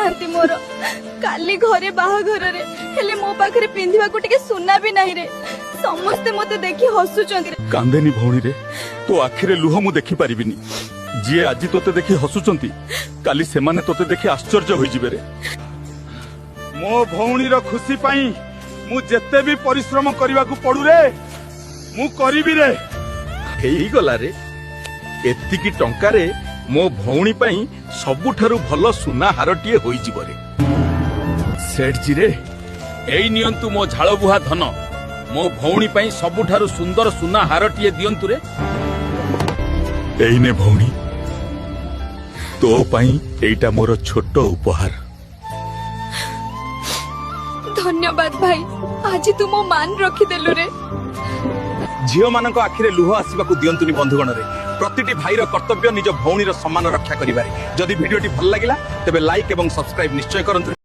नाहांती मोर काली घरे बाहाघर रे हेले मो पाखरे पिंधिबा को टिके सुना भी नाही रे समस्ते मते देखि हसुचंती रे। कांदेनी भौणी रे तो आखिरे लुह मु देखि परिबिनी जी आज तोते देखि हसुचंती काली से माने तोते देखि आश्चर्य होई जिवे रे। मो भौणी रो खुशी पाई मु जेते भी परिश्रम करबा को पड़ू रे मु करिबी रे। हेई गला रे एतिकी टंका रे मो भौणी पाई सबुठारु भलो सुना हारटिए होई जिवो रे। सेठ जी रे एई नियंतु मो झाळ बुहा धन मो भौणी पाई सबुठारु सुंदर सुना हारटिए दियंतु रे। एई ने भौणी तो पाई एइटा मोर छोट उपहार। धन्यवाद भाई आज तू मो मान रखी देलु रे। झियो मानक आखिरे लुह आसीबाकू दियंतुनी बंधुगण रे प्रतिटी भाईर कर्तव्य निज भौणीर सम्मान रक्षा करिबारे। जदि भिडियोटी भल लागिला तेबे लाइक एवं सब्सक्राइब निश्चय करंतु।